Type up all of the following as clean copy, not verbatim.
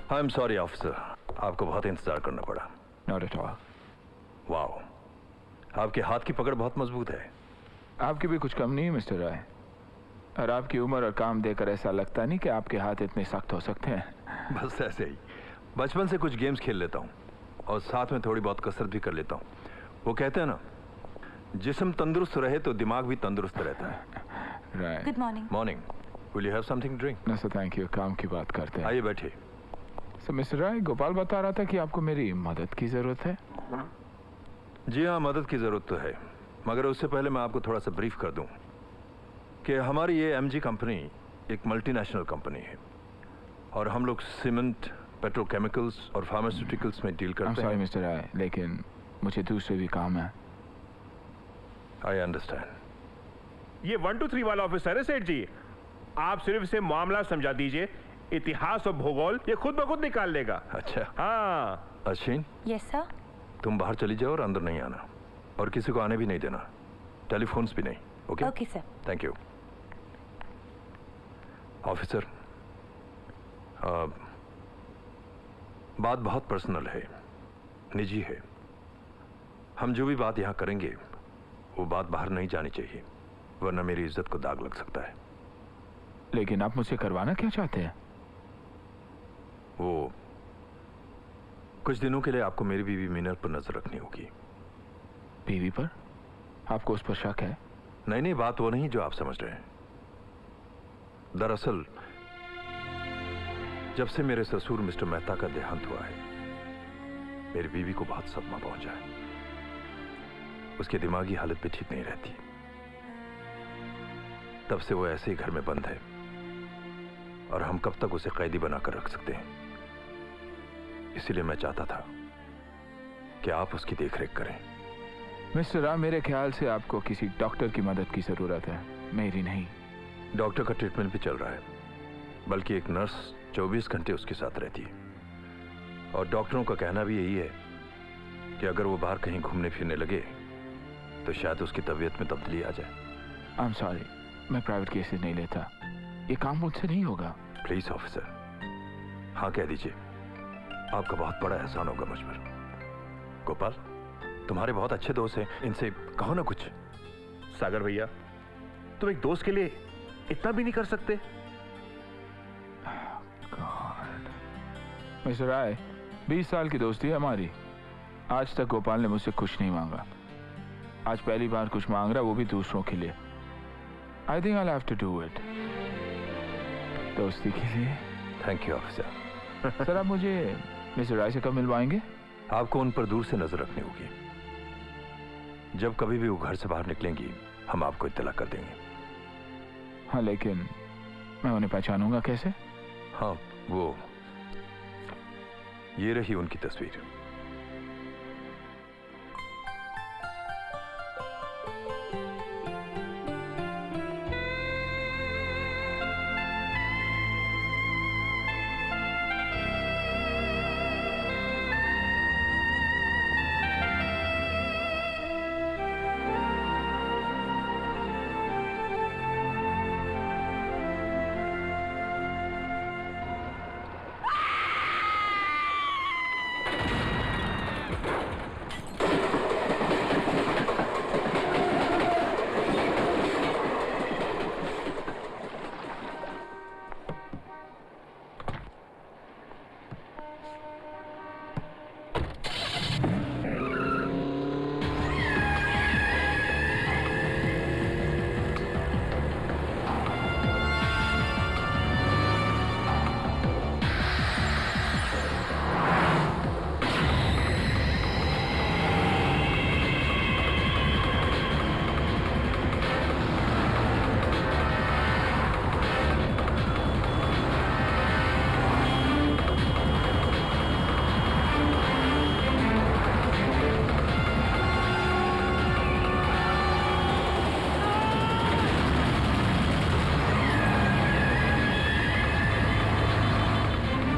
I am sorry officer, आपको बहुत इंतजार करना पड़ा। Not at all. वाओ, आपके हाथ की पकड़ बहुत मजबूत है। आपकी भी कुछ कम नहीं है मिस्टर राय, और आपकी उम्र और काम देखकर ऐसा लगता नहीं कि आपके हाथ इतने सख्त हो सकते हैं। बस ऐसे ही, बचपन से कुछ गेम्स खेल लेता हूँ और साथ में थोड़ी बहुत कसरत भी कर लेता हूँ। वो कहते हैं ना, जिस्म तंदुरुस्त रहे तो दिमाग भी तंदुरुस्त रहता है। Right. Good morning. Morning. Will you have something drink? No sir thank you, काम की बात करते हैं। आइए बैठिए। सर मिस्टर राय, गोपाल बता रहा था कि आपको मेरी मदद की जरूरत है। जी हाँ, मदद की ज़रूरत तो है, मगर उससे पहले मैं आपको थोड़ा सा ब्रीफ कर दूं कि हमारी ये एमजी कंपनी एक मल्टीनेशनल कंपनी है और हम लोग सीमेंट, पेट्रोकेमिकल्स और फार्मास्यूटिकल्स में डील करते हैं। सॉरी मिस्टर राय, लेकिन मुझे दूसरे भी काम है। I understand. ये 1 2 3 वाला ऑफिसर है सेठ जी, आप सिर्फ इसे मामला समझा दीजिए, इतिहास और भूगोल ये खुद ब खुद निकाल लेगा। अच्छा। हाँ। Ashwin, yes sir. तुम बाहर चली जाओ और अंदर नहीं आना, और किसी को आने भी नहीं देना, टेलीफोन्स भी नहीं। Okay? Okay sir. Thank you. Officer, बात बहुत पर्सनल है, निजी है। हम जो भी बात यहाँ करेंगे वो बात बाहर नहीं जानी चाहिए, वरना मेरी इज्जत को दाग लग सकता है। लेकिन आप मुझसे करवाना क्या चाहते हैं? वो कुछ दिनों के लिए आपको मेरी बीवी मीनल पर नजर रखनी होगी। बीवी पर? आपको उस पर शक है? नहीं नहीं, बात वो नहीं जो आप समझ रहे हैं। दरअसल जब से मेरे ससुर मिस्टर मेहता का देहांत हुआ है, मेरी बीवी को बहुत सदमा पहुंचा है। उसकी दिमागी हालत भी ठीक नहीं रहती। तब से वो ऐसे ही घर में बंद है, और हम कब तक उसे कैदी बनाकर रख सकते हैं। इसीलिए मैं चाहता था कि आप उसकी देखरेख करें। मिस्टर राव, मेरे ख्याल से आपको किसी डॉक्टर की मदद की जरूरत है, मेरी नहीं। डॉक्टर का ट्रीटमेंट भी चल रहा है, बल्कि एक नर्स 24 घंटे उसके साथ रहती है, और डॉक्टरों का कहना भी यही है कि अगर वो बाहर कहीं घूमने फिरने लगे तो शायद उसकी तबीयत में तब्दीली आ जाए। आई एम सॉरी, मैं प्राइवेट केसेस नहीं लेता, ये काम मुझसे नहीं होगा। प्लीज ऑफिसर, हाँ कह दीजिए, आपका बहुत बड़ा एहसान होगा मुझ पर। गोपाल, तुम्हारे बहुत अच्छे दोस्त हैं, इनसे कहो ना कुछ। सागर भैया, तुम एक दोस्त के लिए इतना भी नहीं कर सकते? मिस्टर राय, 20 साल की दोस्ती है हमारी। आज तक गोपाल ने मुझसे कुछ नहीं मांगा, आज पहली बार कुछ मांग रहा, वो भी दूसरों के लिए। I think I have to do it, दोस्ती के लिए। Thank you officer. सर, आप मुझे मिस्टर राय से कब मिलवाएंगे? आपको उन पर दूर से नजर रखनी होगी। जब कभी भी वो घर से बाहर निकलेंगी, हम आपको इत्तला कर देंगे। हाँ, लेकिन मैं उन्हें पहचानूंगा कैसे? हाँ, वो ये रही उनकी तस्वीर।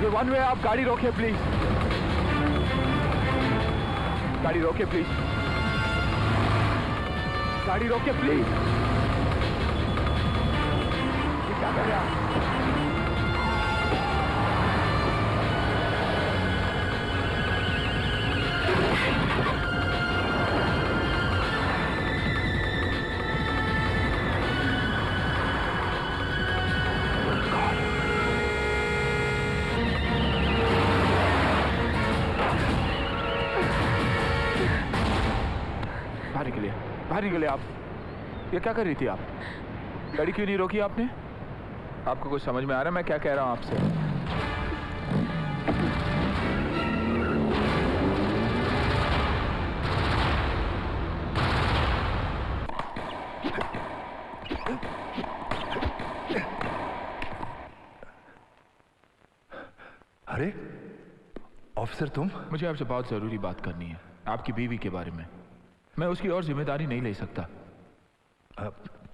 वन वे, आप गाड़ी रोके प्लीज, गाड़ी रोके प्लीज, गाड़ी रोके प्लीज। ये क्या कर रहे हैं आप? बाहर निकले आप। ये क्या कर रही थी आप? गाड़ी क्यों नहीं रोकी आपने? आपको कुछ समझ में आ रहा है मैं क्या कह रहा हूं आपसे? अरे ऑफिसर तुम? मुझे आपसे बहुत जरूरी बात करनी है, आपकी बीवी के बारे में। मैं उसकी और जिम्मेदारी नहीं ले सकता।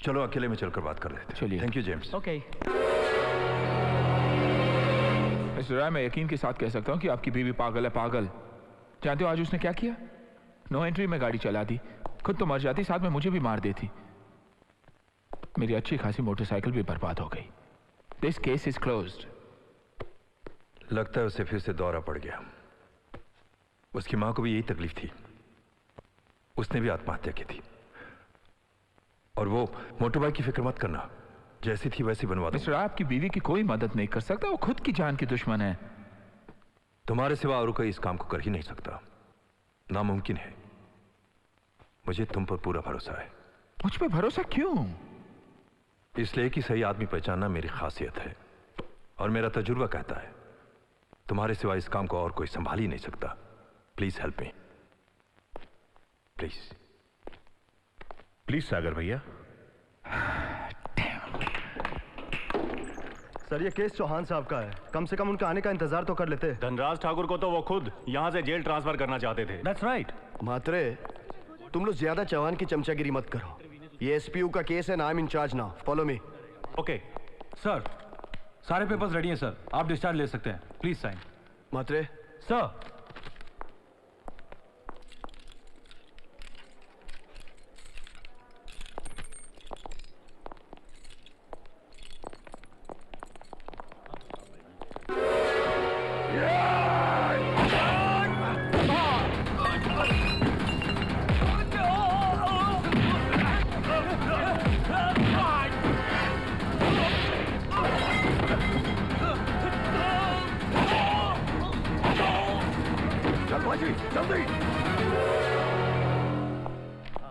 चलो अकेले में चलकर बात कर लेते हैं। चलिए। Thank you James. Okay. Mister Rai, मैं यकीन के साथ कह सकता हूँ कि आपकी बीवी पागल है, पागल। जानते हो आज उसने क्या किया? नो एंट्री में गाड़ी चला दी, खुद तो मर जाती, साथ में मुझे भी मार देती। मेरी अच्छी खासी मोटरसाइकिल भी बर्बाद हो गई। This case is closed. लगता है उसे फिर से दौरा पड़ गया। उसकी मां को भी यही तकलीफ थी, उसने भी आत्महत्या की थी। और वो मोटरबाइक की फिक्र मत करना, जैसी थी वैसी बनवा दूंगा। मिस्टर, आपकी बीवी की कोई मदद नहीं कर सकता, वो खुद की जान की दुश्मन है। तुम्हारे सिवा और कोई इस काम को कर ही नहीं सकता, नामुमकिन है। मुझे तुम पर पूरा भरोसा है। मुझ पे भरोसा क्यों? इसलिए कि सही आदमी पहचानना मेरी खासियत है, और मेरा तजुर्बा कहता है तुम्हारे सिवा इस काम को और कोई संभाल ही नहीं सकता। Please help me, please. Please Sagar भैया। सर ये केस चौहान साहब का है, कम से कम उनका आने का इंतजार तो कर लेते। धनराज ठाकुर को तो वो खुद यहाँ से जेल ट्रांसफर करना चाहते थे। That's right. मात्रे, तुम लोग ज्यादा चौहान की चमचागिरी मत करो। ये एसपीयू का केस है, I am in charge now, follow me. Okay. Sir सारे पेपर्स रेडी हैं सर, आप डिस्चार्ज ले सकते हैं। Please sign. मात्रे, सर।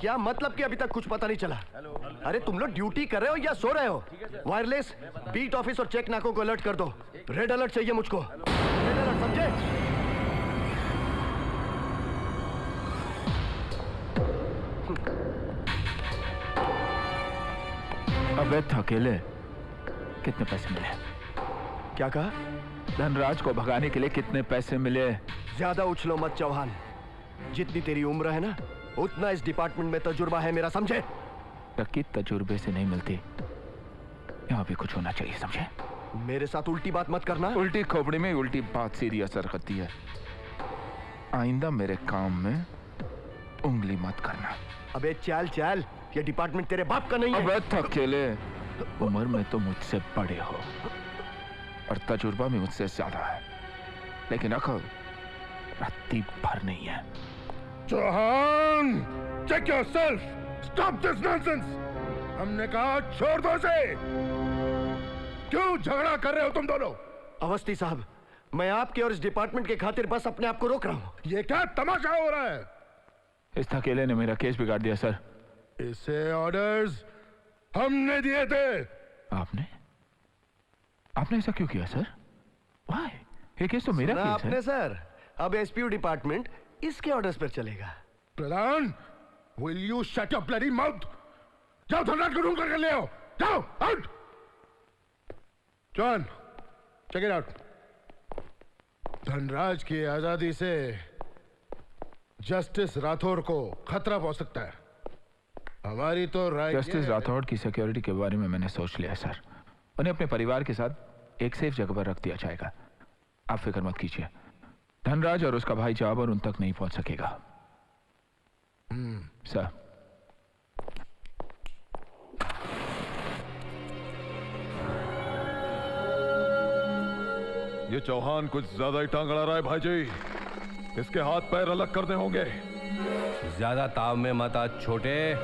क्या मतलब कि अभी तक कुछ पता नहीं चला? अरे तुम लोग ड्यूटी कर रहे हो या सो रहे हो? वायरलेस बीट ऑफिस और चेक नाकों को अलर्ट कर दो। रेड अलर्ट चाहिए मुझको, रेड अलर्ट, समझे? अबे थकेले, कितने पैसे मिले? क्या कहा? धनराज को भगाने के लिए कितने पैसे मिले? ज्यादा उछलो मत चौहान, जितनी तेरी उम्र है ना उतना इस डिपार्टमेंट में तजुर्बा है मेरा, समझे? तरक्की तजुर्बे से नहीं मिलती, यहाँ भी कुछ होना चाहिए, समझे? मेरे साथ उल्टी बात मत करना। उल्टी खोपड़ी में उल्टी बात सीधी असर करती है। आइंदा मेरे काम में उंगली मत करना। अबे चल चल, ये डिपार्टमेंट तेरे बाप का नहीं है। अबे थकेले, उम्र में तो मुझसे बड़े हो और तजुर्बा भी मुझसे ज्यादा है, लेकिन अकल रत्ती भर नहीं है। Chauhan, check yourself! Stop this nonsense! हमने कहा छोड़ दो इसे। क्यों झगड़ा कर रहे हो तुम दोनों? अवस्थी साहब, मैं आपके और इस डिपार्टमेंट के खातिर बस अपने आप को रोक रहा हूँ। ये क्या तमाशा हो रहा है? इस थकेले ने मेरा केस बिगाड़ दिया सर। इसे ऑर्डर्स हमने दिए थे। आपने ऐसा क्यों किया सर? Why? ये केस तो मेरा केस है। आपने सर, अब एसपीयू डिपार्टमेंट इसके ऑर्डर्स पर चलेगा। प्रधान, will you shut your bloody mouth? जाओ धनराज को ढूंढ कर ले आओ। जाओ, out. John, check it out. Dhanraj की आजादी से जस्टिस राठौर को खतरा पहुंच सकता है। हमारी तो राय। जस्टिस राठौड़ की सिक्योरिटी के बारे में मैंने सोच लिया सर। उन्हें अपने परिवार के साथ एक सेफ जगह पर रख दिया जाएगा। आप फिक्र मत कीजिए, धनराज और उसका भाई जाबर उन तक नहीं पहुंच सकेगा। सर, ये चौहान कुछ ज्यादा ही टांग अड़ा रहा है भाईजी। इसके हाथ पैर अलग करने होंगे। ज्यादा ताव में मत आ छोटे।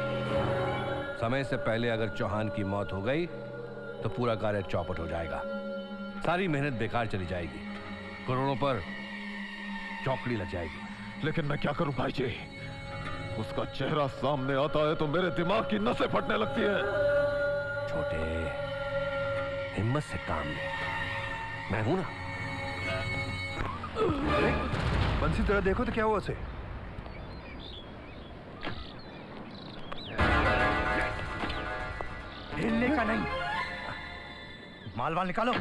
समय से पहले अगर चौहान की मौत हो गई तो पूरा कार्य चौपट हो जाएगा, सारी मेहनत बेकार चली जाएगी, करोड़ों पर चौकड़ी लग जाएगी। लेकिन मैं क्या करूं भाईजी? उसका चेहरा सामने आता है तो मेरे दिमाग की नसें फटने लगती है। छोटे, हिम्मत से काम ले, मैं हूं ना। अरे बंसी तरह देखो तो क्या हुआ उसे? हिलने का नहीं। मालवाल निकालो।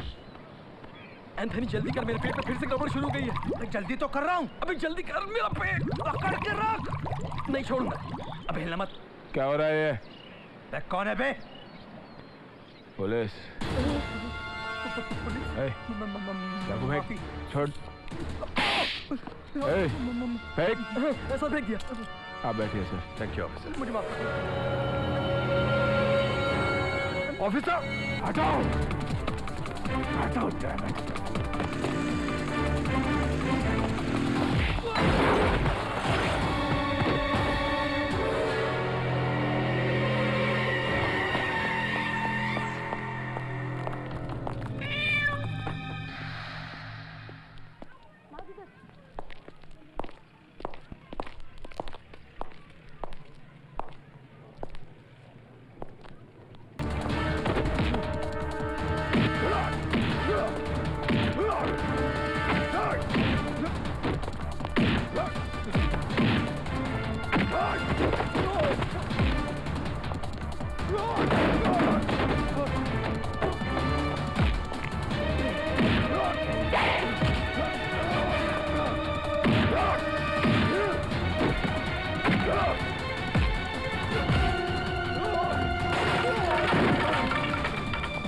एंथनी जल्दी कर, मेरे पेट में फिर से गड़बड़ शुरू हो गई है। मैं जल्दी तो कर रहा हूँ। अबे जल्दी कर, मेरा पेट पकड़ के रख। नहीं छोड़ूंगा। अब हिलना मत। क्या हो रहा है ये? कौन है बे? पुलिस। ए, चाकू फेंक, छोड़। ए, फेंक। ऐसा फेंक दिया। आप बैठिए सर। Thank you officer. मुझे माफ कर। ऑफिसर हटाओ, हटाओ, डैम इट।